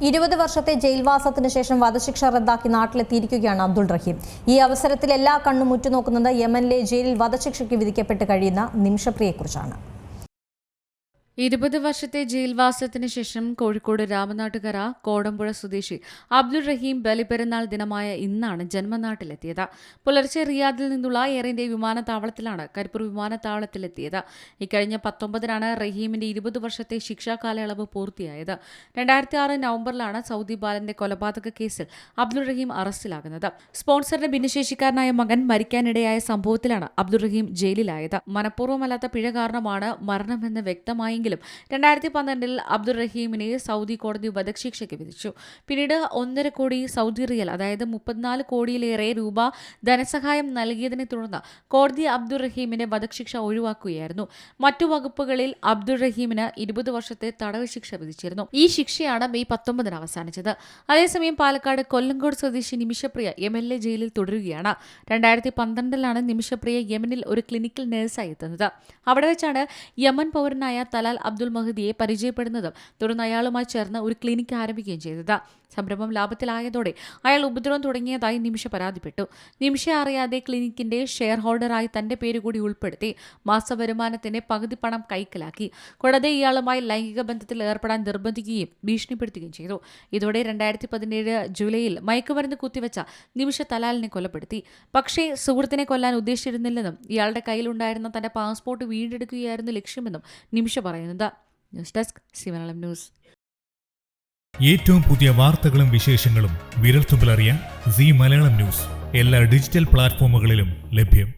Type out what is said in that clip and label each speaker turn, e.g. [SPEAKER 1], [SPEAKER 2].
[SPEAKER 1] 20 വർഷത്തെ ജയിൽവാസത്തിന് ശേഷം വധശിക്ഷ റദ്ദാക്കി നാട്ടിലെത്തിയിരിക്കുകയാണ് അബ്ദുൾ റഹീം. ഈ അവസരത്തിൽ എല്ലാ കണ്ണും ഉറ്റുനോക്കുന്നത് യമനിലെ ജയിലിൽ വധശിക്ഷയ്ക്ക് വിധിക്കപ്പെട്ട് കഴിയുന്ന നിമിഷപ്രിയയെക്കുറിച്ചാണ്.
[SPEAKER 2] 20 വർഷത്തെ ജയിൽവാസത്തിന് ശേഷം കോഴിക്കോട് രാമനാട്ടുകര കോടമ്പുഴ സ്വദേശി അബ്ദുൾ റഹീം ബലിപെരുന്നാൾ ദിനമായ ഇന്നാണ് ജന്മനാട്ടിലെത്തിയത്. പുലർച്ചെ റിയാദിൽ നിന്നുള്ള എയർ ഇന്ത്യ വിമാനത്താവളത്തിലാണ് കരിപ്പൂർ വിമാനത്താവളത്തിലെത്തിയത്. ഇക്കഴിഞ്ഞ 19-നാണ് റഹീമിന്റെ 20 വർഷത്തെ ശിക്ഷാ കാലയളവ് പൂർത്തിയായത്. 2006 നവംബറിലാണ് സൗദി ബാലന്റെ കൊലപാതക കേസിൽ അബ്ദുൾ റഹീം അറസ്റ്റിലാകുന്നത്. സ്പോൺസറുടെ ഭിന്നശേഷിക്കാരനായ മകൻ മരിക്കാനിടയായ സംഭവത്തിലാണ് അബ്ദുൾ റഹീം ജയിലിലായത്. മനഃപൂർവ്വമല്ലാത്ത പിഴ കാരണമാണ് മരണമെന്ന് വ്യക്തമായി. 2012 അബ്ദുൾ റഹീമിനെ സൗദി കോടതി വധശിക്ഷയ്ക്ക് വിധിച്ചു. പിന്നീട് 1.5 കോടി സൗദി റിയൽ, അതായത് 34 കോടിയിലേറെ രൂപ ധനസഹായം നൽകിയതിനെ തുടർന്ന് കോടതി അബ്ദുൾ റഹീമിന്റെ വധശിക്ഷ ഒഴിവാക്കുകയായിരുന്നു. മറ്റു വകുപ്പുകളിൽ അബ്ദുൾ റഹീമിന് 20 വർഷത്തെ തടവ് ശിക്ഷ വിധിച്ചിരുന്നു. ഈ ശിക്ഷയാണ് മെയ് 19 അവസാനിച്ചത്. അതേസമയം പാലക്കാട് കൊല്ലങ്കോട് സ്വദേശി നിമിഷപ്രിയ യമനിലെ ജയിലിൽ തുടരുകയാണ്. 2012 നിമിഷപ്രിയ യമനിൽ ഒരു ക്ലിനിക്കൽ നഴ്സായി എത്തുന്നത്. അവിടെ വെച്ചാണ് യമൻ പൗരനായ തലാൽ അബ്ദുൾ മഹദിയെ പരിചയപ്പെടുന്നതും തുടർന്ന് അയാളുമായി ചേർന്ന് ഒരു ക്ലിനിക്ക് ആരംഭിക്കുകയും ചെയ്തത്. സംരംഭം ലാഭത്തിലായതോടെ അയാൾ ഉപദ്രവം തുടങ്ങിയതായി നിമിഷ പരാതിപ്പെട്ടു. നിമിഷ അറിയാതെ ക്ലിനിക്കിന്റെ ഷെയർ ഹോൾഡറായി തന്റെ പേര് കൂടി ഉൾപ്പെടുത്തി മാസവരുമാനത്തിന്റെ പകുതി പണം കൈക്കലാക്കി. കൂടാതെ ഇയാളുമായി ലൈംഗിക ബന്ധത്തിൽ ഏർപ്പെടാൻ നിർബന്ധിക്കുകയും ഭീഷണിപ്പെടുത്തുകയും ചെയ്തു. ഇതോടെ 2017 ജൂലൈയിൽ മയക്കുമരുന്ന് കുത്തിവെച്ച നിമിഷ തലാലിനെ കൊലപ്പെടുത്തി. പക്ഷേ സുഹൃത്തിനെ കൊല്ലാൻ ഉദ്ദേശിച്ചിരുന്നില്ലെന്നും ഇയാളുടെ കയ്യിലുണ്ടായിരുന്ന തന്റെ പാസ്പോർട്ട് വീണ്ടെടുക്കുകയായിരുന്നു ലക്ഷ്യമെന്നും നിമിഷ പറയുന്നത്. News desk C Malayalam news.
[SPEAKER 3] ഏറ്റവും പുതിയ വാർത്തകളും വിശേഷങ്ങളും വിരൽത്തുമ്പിലറിയാൻ സി മലയാളം ന്യൂസ് എല്ലാ ഡിജിറ്റൽ പ്ലാറ്റ്ഫോമുകളിലും ലഭ്യം.